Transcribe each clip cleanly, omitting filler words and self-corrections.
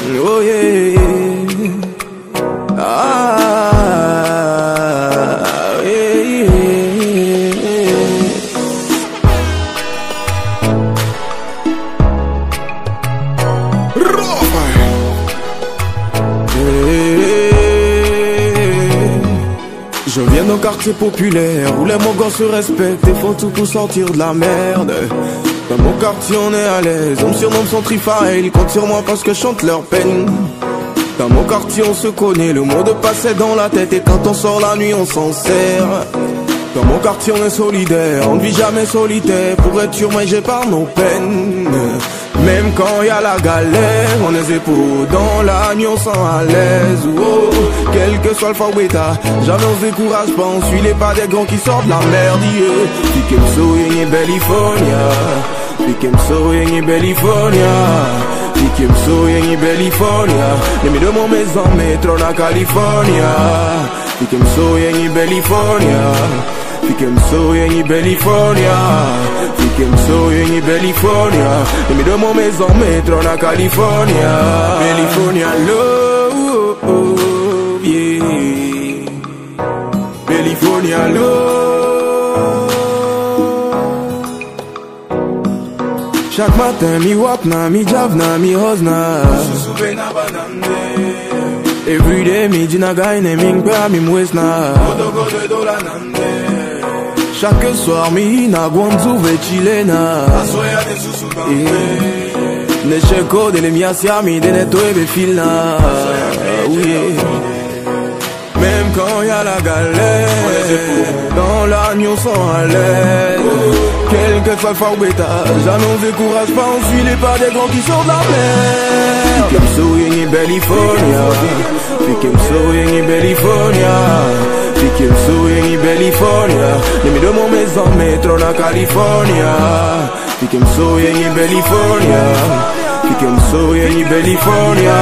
Oh yeah. Yeah. Je viens d'un quartier populaire où les Mogos se respectent et font tout pour sortir de la merde. Dans mon quartier on est à l'aise, on me surnomme son trifaille, ils comptent sur moi parce que je chante leur peine. Dans mon quartier on se connaît, le mot de passe est dans la tête et quand on sort la nuit on s'en sert. Dans mon quartier on est solidaire, on ne vit jamais solitaire, pour être sûr moi j'ai par nos peines. Même quand y a la galère, on est épaules dans la nuit, on sent à l'aise. Oh, quel que soit le fort bêta, jamais on se décourage pas, on suit les pas des grands qui sortent de la merde. Piquem so yengi Belifonia, Piquem so yengi Belifonia, Piquem so yengi Belifonia. Les mi de mon maison métro na California. Piquem so yengi Belifonia, Piquem so yengi Belifonia. Piquem so yengi Belifonia. Les mi de mon maison métro na California. Belifonia love, yeah. Belifonia love. Chaque matin mi wap na, mi jav na, mi hoz na. Every day mi di na gay ne ming pa mi mwes na. Chaque soir mi na guanzu ve chilena. Ne cheko de le mi asia mi de neto e be fil na. Même quand y a la galère, dans la nuit on sent à l'aise. Quel que soit le fort bêta, jamais on se décourage pas, on suit les pas des grands qui sont de la mer. Piquem so yengi Belifonia, Piquem so yengi Belifonia, Piquem so yengi Belifonia. Les mi de mon maison métro na California. Piquem so yengi Belifonia, Piquem so yengi Belifonia,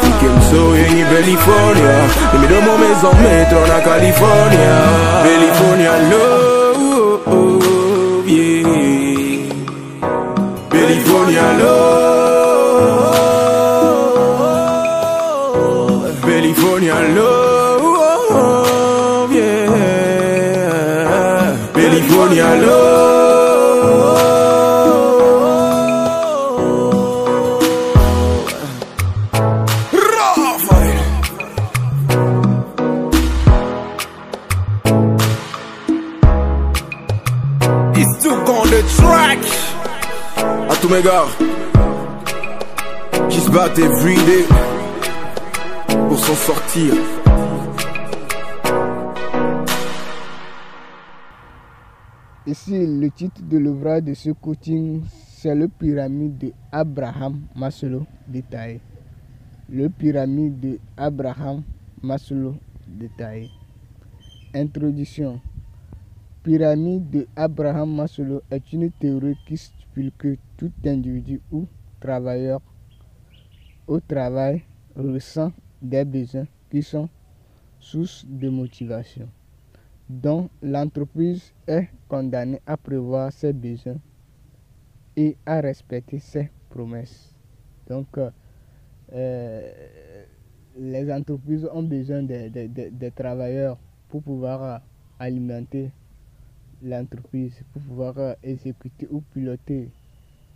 Piquem so yengi Belifonia. Les mi de mon maison métro na California. Belifonia love, yeah. Belifonia love, Belifonia love, yeah. Belifonia love. À tous mes gars qui se battent everyday pour s'en sortir. Ici, le titre de l'ouvrage de ce coaching, c'est le pyramide de Abraham Maslow détaillé. Le pyramide de Abraham Maslow détaillé. Introduction. Pyramide de Abraham Maslow est une théorie qui stipule que tout individu ou travailleur au travail ressent des besoins qui sont source de motivation, dont l'entreprise est condamnée à prévoir ses besoins et à respecter ses promesses. Donc, les entreprises ont besoin des travailleurs pour pouvoir alimenter l'entreprise, pour pouvoir exécuter ou piloter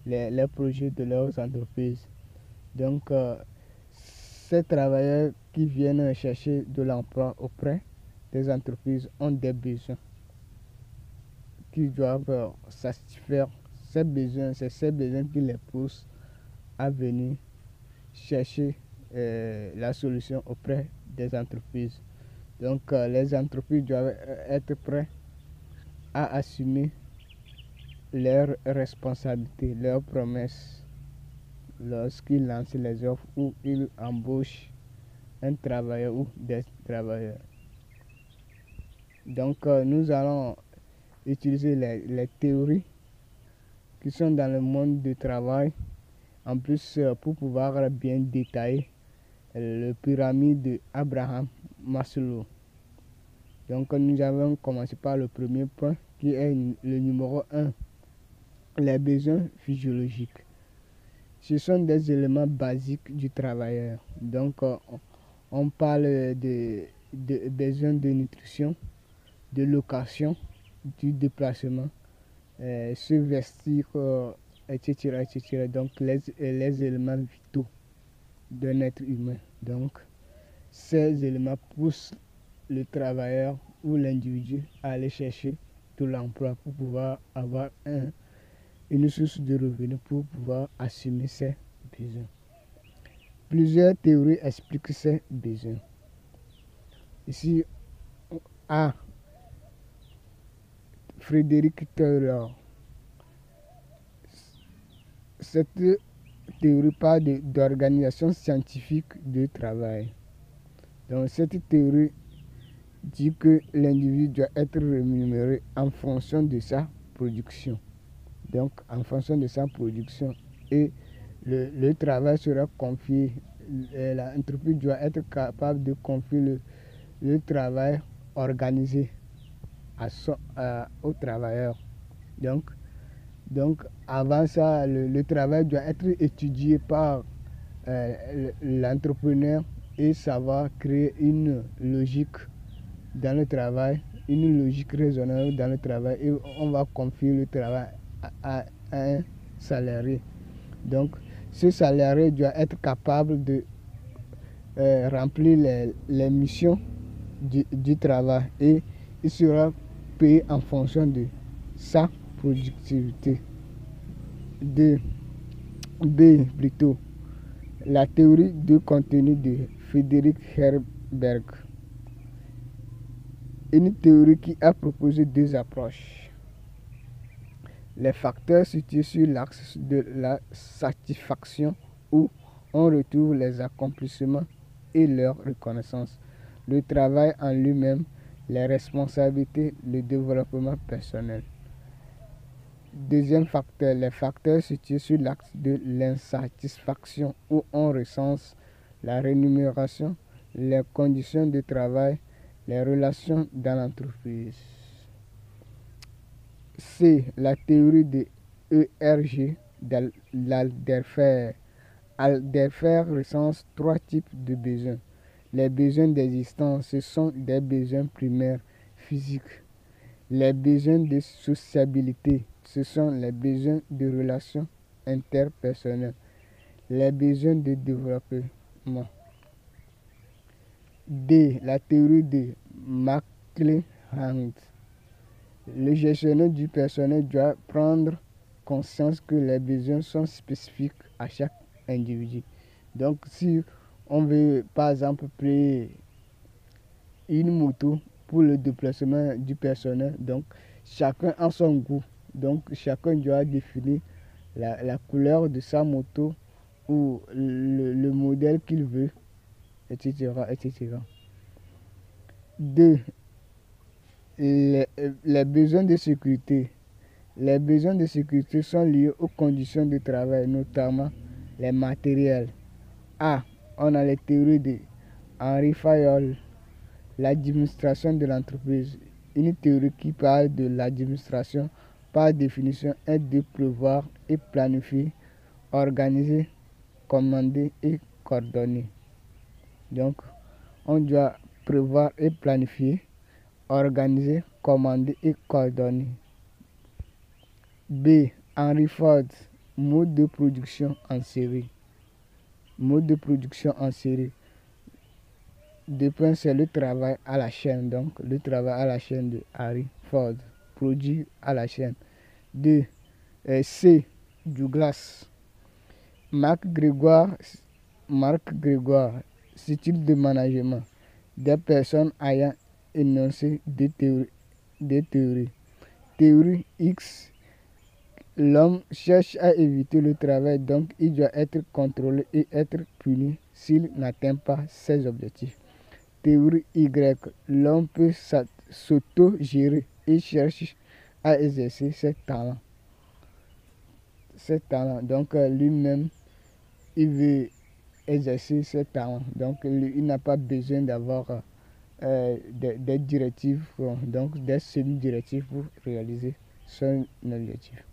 les projets de leurs entreprises. Donc, ces travailleurs qui viennent chercher de l'emploi auprès des entreprises ont des besoins qui doivent satisfaire. Ces besoins, c'est ces besoins qui les poussent à venir chercher la solution auprès des entreprises. Donc, les entreprises doivent être prêtes à assumer leurs responsabilités, leurs promesses lorsqu'ils lancent les offres ou ils embauchent un travailleur ou des travailleurs. Donc, nous allons utiliser les théories qui sont dans le monde du travail, en plus pour pouvoir bien détailler le pyramide de Abraham Maslow. Donc, nous avons commencé par le premier point qui est le numéro 1, les besoins physiologiques. Ce sont des éléments basiques du travailleur. Donc, on parle de besoins de nutrition, de location, du déplacement, se vestir, etc., etc. Donc, les éléments vitaux d'un être humain. Donc, ces éléments poussent le travailleur ou l'individu à aller chercher de l'emploi pour pouvoir avoir une source de revenus pour pouvoir assumer ses besoins. Plusieurs théories expliquent ces besoins. Ici, A. Frédéric Taylor. Cette théorie parle d'organisation scientifique du travail. Donc, cette théorie dit que l'individu doit être rémunéré en fonction de sa production. Donc, en fonction de sa production. Et le travail sera confié. L'entreprise doit être capable de confier le travail organisé au travailleur. Donc, avant ça, le travail doit être étudié par l'entrepreneur et savoir créer une logique dans le travail, une logique raisonnable dans le travail, et on va confier le travail à un salarié. Donc, ce salarié doit être capable de remplir les missions du travail, et il sera payé en fonction de sa productivité. B. La théorie du contenu de Frédéric Herberg. Une théorie qui a proposé deux approches. Les facteurs situés sur l'axe de la satisfaction, où on retrouve les accomplissements et leur reconnaissance, le travail en lui-même, les responsabilités, le développement personnel. Deuxième facteur, les facteurs situés sur l'axe de l'insatisfaction, où on recense la rémunération, les conditions de travail, les relations dans l'entreprise. C. La théorie de ERG d'Alderfer. Alderfer recense trois types de besoins. Les besoins d'existence, ce sont des besoins primaires physiques. Les besoins de sociabilité, ce sont les besoins de relations interpersonnelles. Les besoins de développement. D. La théorie de McClelland. Le gestionnaire du personnel doit prendre conscience que les besoins sont spécifiques à chaque individu. Donc, si on veut, par exemple, payer une moto pour le déplacement du personnel, donc chacun a son goût. Donc, chacun doit définir la couleur de sa moto ou le modèle qu'il veut, etc., etc. 2. Les besoins de sécurité. Les besoins de sécurité sont liés aux conditions de travail, notamment les matériels. A. On a les théories de Henry Fayol, l'administration de l'entreprise. Une théorie qui parle de l'administration, par définition, est de prévoir et planifier, organiser, commander et coordonner. Donc, on doit prévoir et planifier, organiser, commander et coordonner. B. Henry Ford, mode de production en série. Mode de production en série. C'est le travail à la chaîne. Donc, le travail à la chaîne de Henry Ford, produit à la chaîne. 2. C. Douglas. Marc Grégoire, style de management. Des personnes ayant énoncé des théories. Théorie X. L'homme cherche à éviter le travail, donc il doit être contrôlé et être puni s'il n'atteint pas ses objectifs. Théorie Y. L'homme peut s'auto-gérer et cherche à exercer ses talents. Donc lui-même, il veut exercer ses talents. Donc il n'a pas besoin d'avoir des directives, donc des semi-directives pour réaliser son objectif.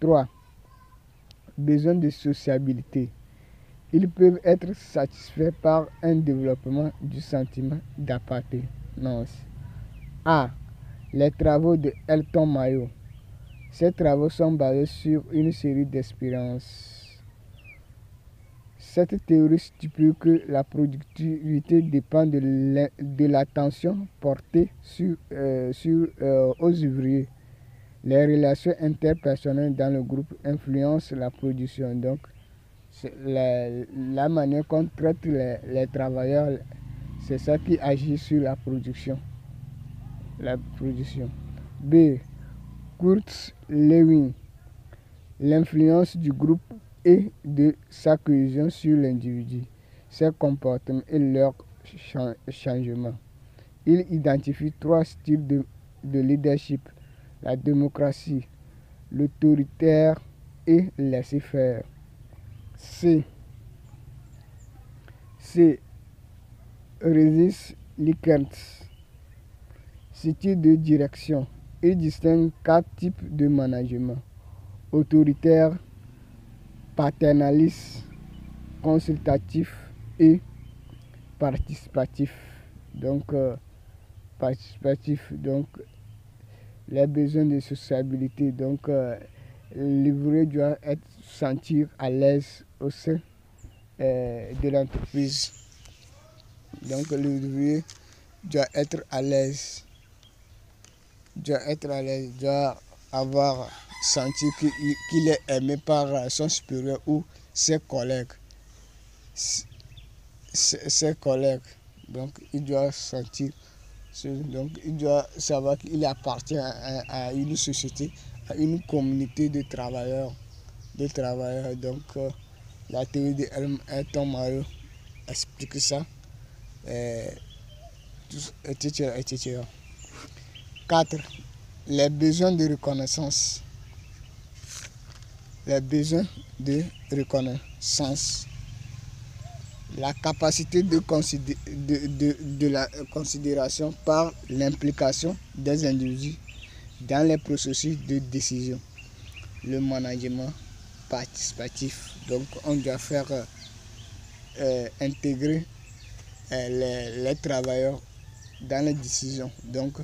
3. besoins de sociabilité. Ils peuvent être satisfaits par un développement du sentiment d'appartenance. A. Les travaux de Elton Mayo. Ces travaux sont basés sur une série d'expériences. Cette théorie stipule que la productivité dépend de l'attention portée aux ouvriers. Les relations interpersonnelles dans le groupe influencent la production. Donc, la manière qu'on traite les travailleurs, c'est ça qui agit sur la production. B. Kurzweil, l'influence du groupe et de sa cohésion sur l'individu, ses comportements et leurs changements. Il identifie 3 styles de leadership: la démocratie, l'autoritaire et laisser-faire. C. Régis Likert, style de direction. Il distingue 4 types de management: autoritaire, paternaliste, consultatif et participatif. Donc, les besoins de sociabilité. Donc, l'ouvrier doit être sentir à l'aise au sein de l'entreprise. Donc, l'ouvrier doit être à l'aise. Doit avoir senti qu'il est aimé par son supérieur ou ses collègues. Donc, il doit sentir. Donc, il doit savoir qu'il appartient à une société, à une communauté de travailleurs. Donc, la théorie de Elton Mayo explique ça, etc. 4. Les besoins de reconnaissance. La capacité de la considération par l'implication des individus dans les processus de décision. Le management participatif. Donc, on doit faire intégrer les travailleurs dans les décisions. Donc,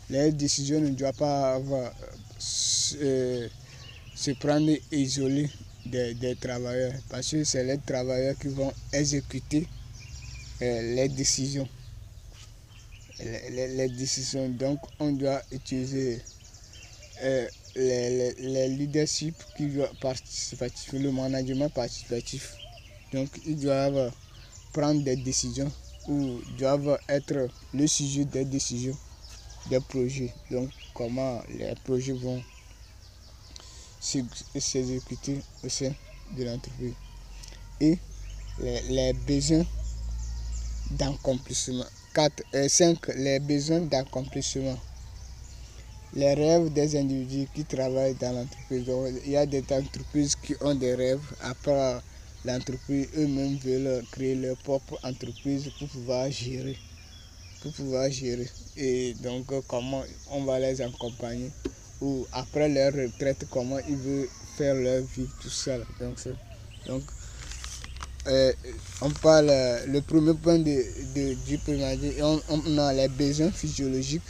les décisions ne doivent pas se prendre isolées des travailleurs, parce que c'est les travailleurs qui vont exécuter les décisions. Les décisions. Donc, on doit utiliser les leadership qui doivent participatif, le management participatif. Donc, ils doivent prendre des décisions ou doivent être le sujet des décisions des projets. Donc, comment les projets vont s'exécuter au sein de l'entreprise. Et les besoins d'accomplissement. 5. Les besoins d'accomplissement. Les rêves des individus qui travaillent dans l'entreprise. Donc, il y a des entreprises qui ont des rêves. Après l'entreprise, eux-mêmes veulent créer leur propre entreprise pour pouvoir gérer. Et donc, comment on va les accompagner, ou après leur retraite, comment ils veulent faire leur vie tout seul. Donc, on parle, le premier point du primordial, on a les besoins physiologiques.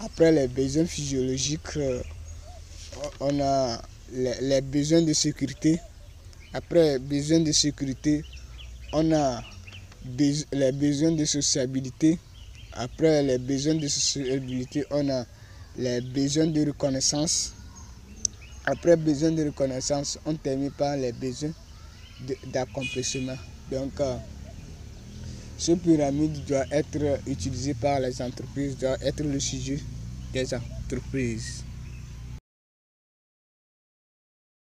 Après les besoins physiologiques, on a les besoins de sécurité. Après les besoins de sécurité, on a les besoins de sociabilité. Après les besoins de sociabilité, on a les besoins de reconnaissance. Après les besoins de reconnaissance, on termine par les besoins d'accomplissement. Donc, ce pyramide doit être utilisé par les entreprises, doit être le sujet des entreprises.